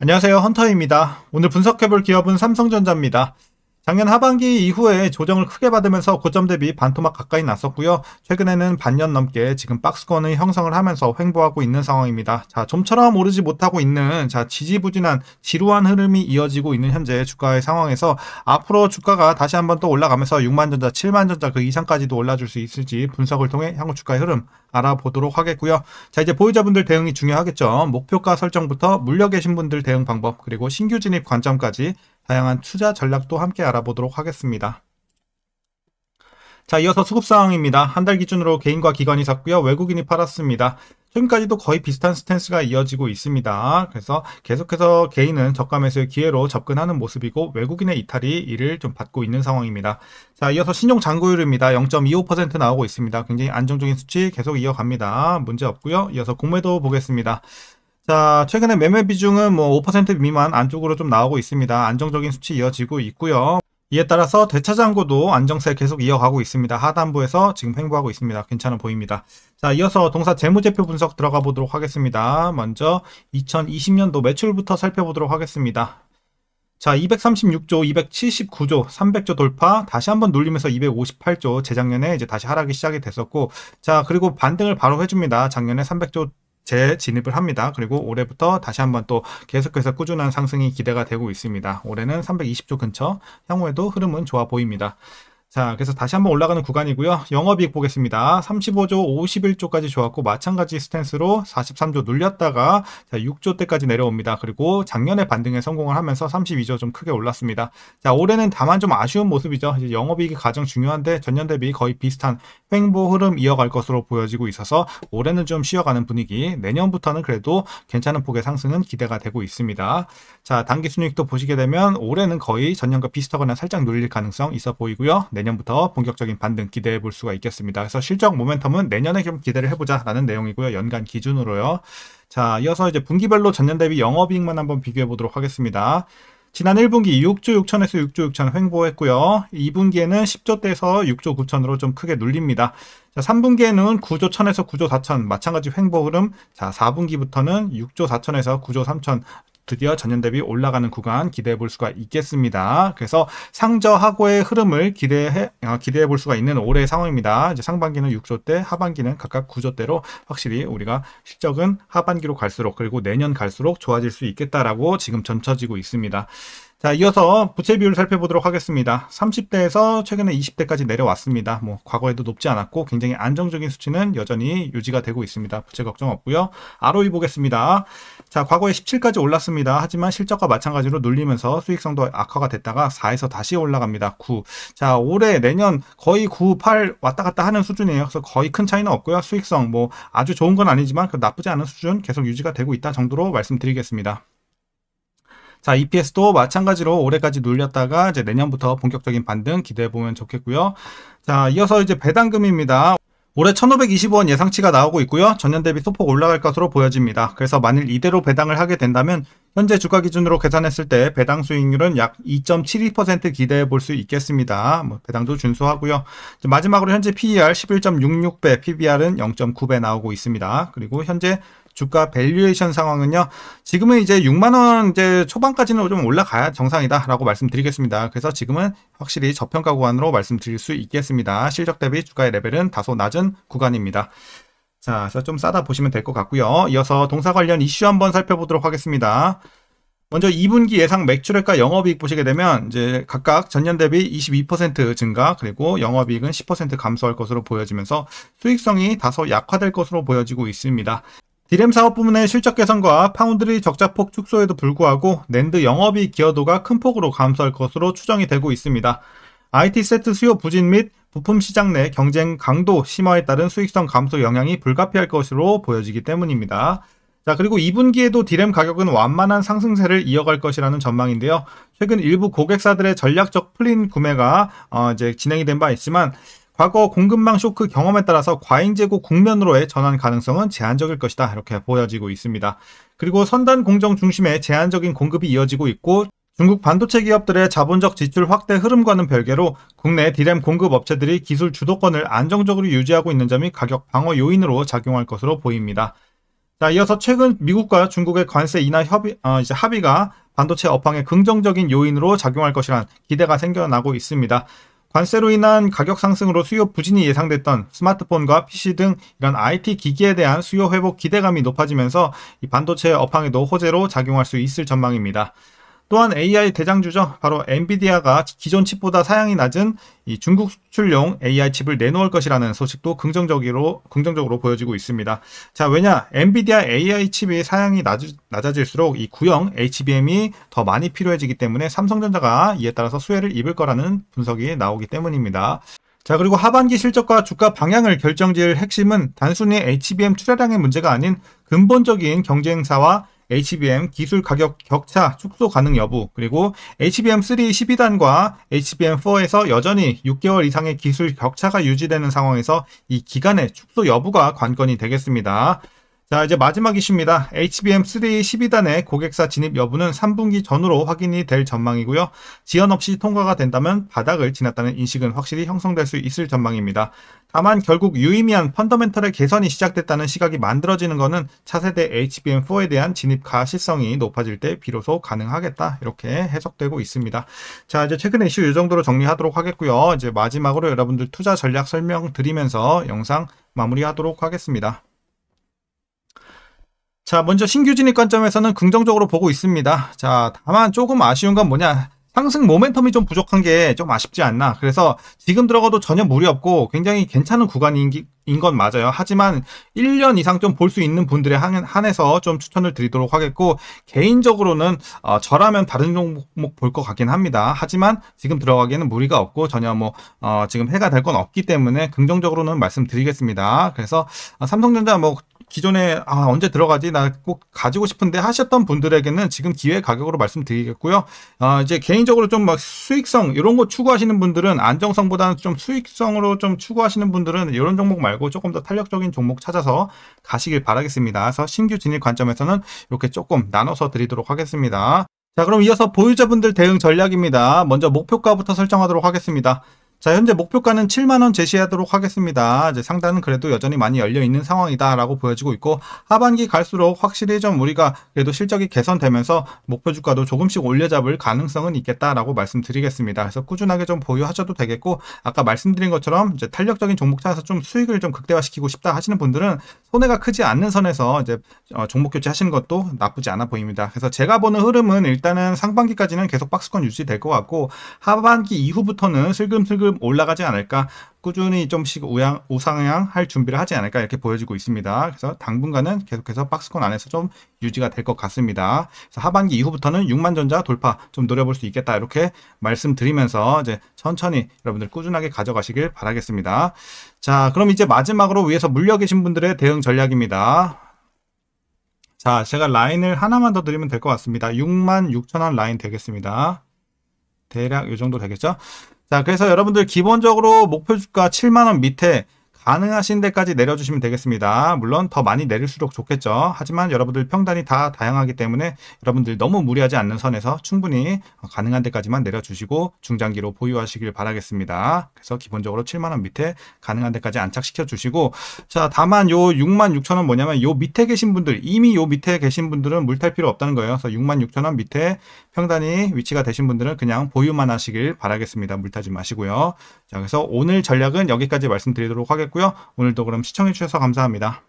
안녕하세요, 헌터입니다. 오늘 분석해볼 기업은 삼성전자입니다. 작년 하반기 이후에 조정을 크게 받으면서 고점 대비 반토막 가까이 났었고요. 최근에는 반년 넘게 지금 박스권을 형성을 하면서 횡보하고 있는 상황입니다. 자, 좀처럼 오르지 못하고 있는 지지부진한 지루한 흐름이 이어지고 있는 현재 주가의 상황에서 앞으로 주가가 다시 한번 또 올라가면서 6만전자, 7만전자 그 이상까지도 올라줄 수 있을지 분석을 통해 향후 주가의 흐름 알아보도록 하겠고요. 자, 이제 보유자분들 대응이 중요하겠죠. 목표가 설정부터 물려 계신 분들 대응 방법, 그리고 신규 진입 관점까지 다양한 투자 전략도 함께 알아보도록 하겠습니다. 자, 이어서 수급 상황입니다. 한 달 기준으로 개인과 기관이 샀고요. 외국인이 팔았습니다. 최근까지도 거의 비슷한 스탠스가 이어지고 있습니다. 그래서 계속해서 개인은 저가 매수의 기회로 접근하는 모습이고 외국인의 이탈이 이를 좀 받고 있는 상황입니다. 자, 이어서 신용 잔고율입니다. 0.25% 나오고 있습니다. 굉장히 안정적인 수치 계속 이어갑니다. 문제 없고요. 이어서 공매도 보겠습니다. 자, 최근에 매매 비중은 5% 미만 안쪽으로 좀 나오고 있습니다. 안정적인 수치 이어지고 있고요. 이에 따라서 대차잔고도 안정세 계속 이어가고 있습니다. 하단부에서 지금 횡보하고 있습니다. 괜찮아 보입니다. 자, 이어서 동사 재무제표 분석 들어가 보도록 하겠습니다. 먼저 2020년도 매출부터 살펴보도록 하겠습니다. 자, 236조, 279조, 300조 돌파, 다시 한번 눌리면서 258조, 재작년에 이제 다시 하락이 시작이 됐었고, 자, 그리고 반등을 바로 해줍니다. 작년에 300조 재진입을 합니다. 그리고 올해부터 다시 한번 또 계속해서 꾸준한 상승이 기대가 되고 있습니다. 올해는 320조 근처, 향후에도 흐름은 좋아 보입니다. 자, 그래서 다시 한번 올라가는 구간이고요. 영업이익 보겠습니다. 35조, 51조까지 좋았고 마찬가지 스탠스로 43조 눌렸다가 6조대까지 내려옵니다. 그리고 작년에 반등에 성공을 하면서 32조 좀 크게 올랐습니다. 자, 올해는 다만 좀 아쉬운 모습이죠. 이제 영업이익이 가장 중요한데 전년 대비 거의 비슷한 횡보 흐름 이어갈 것으로 보여지고 있어서 올해는 좀 쉬어가는 분위기, 내년부터는 그래도 괜찮은 폭의 상승은 기대가 되고 있습니다. 자, 단기순이익도 보시게 되면 올해는 거의 전년과 비슷하거나 살짝 눌릴 가능성 있어 보이고요. 내년부터 본격적인 반등 기대해 볼 수가 있겠습니다. 그래서 실적 모멘텀은 내년에 좀 기대를 해보자 라는 내용이고요. 연간 기준으로요. 자, 이어서 이제 분기별로 전년 대비 영업이익만 한번 비교해 보도록 하겠습니다. 지난 1분기 6조 6천에서 6조 6천 횡보했고요. 2분기에는 10조대에서 6조 9천으로 좀 크게 눌립니다. 자, 3분기에는 9조 1천에서 9조 4천 마찬가지 횡보 흐름. 자, 4분기부터는 6조 4천에서 9조 3천 드디어 전년 대비 올라가는 구간 기대해 볼 수가 있겠습니다. 그래서 상저하고의 흐름을 기대해 볼 수가 있는 올해의 상황입니다. 이제 상반기는 6조대, 하반기는 각각 9조대로 확실히 우리가 실적은 하반기로 갈수록 그리고 내년 갈수록 좋아질 수 있겠다라고 지금 전쳐지고 있습니다. 자, 이어서 부채 비율 살펴보도록 하겠습니다. 30대에서 최근에 20대까지 내려왔습니다. 과거에도 높지 않았고 굉장히 안정적인 수치는 여전히 유지가 되고 있습니다. 부채 걱정 없고요. ROE 보겠습니다. 자, 과거에 17까지 올랐습니다. 하지만 실적과 마찬가지로 눌리면서 수익성도 악화가 됐다가 4에서 다시 올라갑니다. 9. 자, 올해 내년 거의 9, 8 왔다 갔다 하는 수준이에요. 그래서 거의 큰 차이는 없고요. 수익성 아주 좋은 건 아니지만 나쁘지 않은 수준 계속 유지가 되고 있다 정도로 말씀드리겠습니다. 자, EPS도 마찬가지로 올해까지 눌렸다가 이제 내년부터 본격적인 반등 기대해 보면 좋겠고요. 자, 이어서 이제 배당금입니다. 올해 1,520원 예상치가 나오고 있고요. 전년 대비 소폭 올라갈 것으로 보여집니다. 그래서 만일 이대로 배당을 하게 된다면 현재 주가 기준으로 계산했을 때 배당 수익률은 약 2.72% 기대해 볼 수 있겠습니다. 배당도 준수하고요. 마지막으로 현재 PER 11.66배, PBR은 0.9배 나오고 있습니다. 그리고 현재 주가 밸류에이션 상황은요. 지금은 이제 6만원 이제 초반까지는 좀 올라가야 정상이다라고 말씀드리겠습니다. 그래서 지금은 확실히 저평가 구간으로 말씀드릴 수 있겠습니다. 실적 대비 주가의 레벨은 다소 낮은 구간입니다. 자, 그래서 좀 싸다 보시면 될 것 같고요. 이어서 동사 관련 이슈 한번 살펴보도록 하겠습니다. 먼저 2분기 예상 매출액과 영업이익 보시게 되면 이제 각각 전년 대비 22% 증가 그리고 영업이익은 10% 감소할 것으로 보여지면서 수익성이 다소 약화될 것으로 보여지고 있습니다. 디램 사업 부문의 실적 개선과 파운드리 적자폭 축소에도 불구하고 낸드 영업이익 기여도가 큰 폭으로 감소할 것으로 추정이 되고 있습니다. IT 세트 수요 부진 및 부품 시장 내 경쟁 강도 심화에 따른 수익성 감소 영향이 불가피할 것으로 보여지기 때문입니다. 자, 그리고 2분기에도 디램 가격은 완만한 상승세를 이어갈 것이라는 전망인데요. 최근 일부 고객사들의 전략적 풀린 구매가 이제 진행이 된 바 있지만 과거 공급망 쇼크 경험에 따라서 과잉 재고 국면으로의 전환 가능성은 제한적일 것이다. 이렇게 보여지고 있습니다. 그리고 선단 공정 중심의 제한적인 공급이 이어지고 있고 중국 반도체 기업들의 자본적 지출 확대 흐름과는 별개로 국내 디램 공급 업체들이 기술 주도권을 안정적으로 유지하고 있는 점이 가격 방어 요인으로 작용할 것으로 보입니다. 자, 이어서 최근 미국과 중국의 관세 인하 합의가 반도체 업황에 긍정적인 요인으로 작용할 것이란 기대가 생겨나고 있습니다. 관세로 인한 가격 상승으로 수요 부진이 예상됐던 스마트폰과 PC 등 이런 IT 기기에 대한 수요 회복 기대감이 높아지면서 이 반도체 업황에도 호재로 작용할 수 있을 전망입니다. 또한 AI 대장주죠. 바로 엔비디아가 기존 칩보다 사양이 낮은 이 중국 수출용 AI 칩을 내놓을 것이라는 소식도 긍정적으로 보여지고 있습니다. 자, 왜냐? 엔비디아 AI 칩이 사양이 낮아질수록 이 구형 HBM이 더 많이 필요해지기 때문에 삼성전자가 이에 따라서 수혜를 입을 거라는 분석이 나오기 때문입니다. 자, 그리고 하반기 실적과 주가 방향을 결정지을 핵심은 단순히 HBM 출하량의 문제가 아닌 근본적인 경쟁사와 HBM 기술 가격 격차 축소 가능 여부, 그리고 HBM3 12단과 HBM4에서 여전히 6개월 이상의 기술 격차가 유지되는 상황에서 이 기간의 축소 여부가 관건이 되겠습니다. 자, 이제 마지막 이슈입니다. HBM3 12단의 고객사 진입 여부는 3분기 전후로 확인이 될 전망이고요. 지연 없이 통과가 된다면 바닥을 지났다는 인식은 확실히 형성될 수 있을 전망입니다. 다만 결국 유의미한 펀더멘털의 개선이 시작됐다는 시각이 만들어지는 것은 차세대 HBM4에 대한 진입 가시성이 높아질 때 비로소 가능하겠다, 이렇게 해석되고 있습니다. 자, 이제 최근 이슈 이 정도로 정리하도록 하겠고요. 이제 마지막으로 여러분들 투자 전략 설명드리면서 영상 마무리하도록 하겠습니다. 자, 먼저 신규 진입 관점에서는 긍정적으로 보고 있습니다. 자, 다만 조금 아쉬운 건 뭐냐? 상승 모멘텀이 좀 부족한 게 좀 아쉽지 않나. 그래서 지금 들어가도 전혀 무리 없고 굉장히 괜찮은 구간인 건 맞아요. 하지만 1년 이상 좀 볼 수 있는 분들에 한해서 좀 추천을 드리도록 하겠고, 개인적으로는 저라면 다른 종목 볼 것 같긴 합니다. 하지만 지금 들어가기에는 무리가 없고 전혀 지금 해가 될 건 없기 때문에 긍정적으로는 말씀드리겠습니다. 그래서 삼성전자 기존에 언제 들어가지? 나 꼭 가지고 싶은데 하셨던 분들에게는 지금 기회 가격으로 말씀드리겠고요. 이제 개인적으로 좀 수익성 이런 거 추구하시는 분들은, 안정성보다는 좀 수익성으로 좀 추구하시는 분들은 이런 종목 말고 조금 더 탄력적인 종목 찾아서 가시길 바라겠습니다. 그래서 신규 진입 관점에서는 이렇게 조금 나눠서 드리도록 하겠습니다. 자, 그럼 이어서 보유자분들 대응 전략입니다. 먼저 목표가부터 설정하도록 하겠습니다. 자, 현재 목표가는 7만원 제시하도록 하겠습니다. 이제 상단은 그래도 여전히 많이 열려있는 상황이다라고 보여지고 있고, 하반기 갈수록 확실히 좀 우리가 그래도 실적이 개선되면서 목표 주가도 조금씩 올려잡을 가능성은 있겠다라고 말씀드리겠습니다. 그래서 꾸준하게 좀 보유하셔도 되겠고, 아까 말씀드린 것처럼 이제 탄력적인 종목 찾아서 좀 수익을 좀 극대화시키고 싶다 하시는 분들은 손해가 크지 않는 선에서 이제 종목 교체하시는 것도 나쁘지 않아 보입니다. 그래서 제가 보는 흐름은 일단은 상반기까지는 계속 박스권 유지될 것 같고, 하반기 이후부터는 슬금슬금 올라가지 않을까, 꾸준히 좀씩 우상향할 준비를 하지 않을까, 이렇게 보여지고 있습니다. 그래서 당분간은 계속해서 박스권 안에서 좀 유지가 될 것 같습니다. 그래서 하반기 이후부터는 6만 전자 돌파 좀 노려볼 수 있겠다, 이렇게 말씀드리면서 이제 천천히 여러분들 꾸준하게 가져가시길 바라겠습니다. 자, 그럼 이제 마지막으로 위에서 물려 계신 분들의 대응 전략입니다. 자, 제가 라인을 하나만 더 드리면 될 것 같습니다. 66,000원 라인 되겠습니다. 대략 이 정도 되겠죠? 자, 그래서 여러분들 기본적으로 목표 주가 7만원 밑에 가능하신 데까지 내려주시면 되겠습니다. 물론 더 많이 내릴수록 좋겠죠. 하지만 여러분들 평단이 다 다양하기 때문에 여러분들 너무 무리하지 않는 선에서 충분히 가능한 데까지만 내려주시고 중장기로 보유하시길 바라겠습니다. 그래서 기본적으로 7만원 밑에 가능한 데까지 안착시켜 주시고, 자, 다만 요 66,000원 뭐냐면 요 밑에 계신 분들, 이미 요 밑에 계신 분들은 물 탈 필요 없다는 거예요. 그래서 66,000원 밑에 평단이 위치가 되신 분들은 그냥 보유만 하시길 바라겠습니다. 물 타지 마시고요. 자, 그래서 오늘 전략은 여기까지 말씀드리도록 하겠고요. 오늘도 그럼 시청해 주셔서 감사합니다.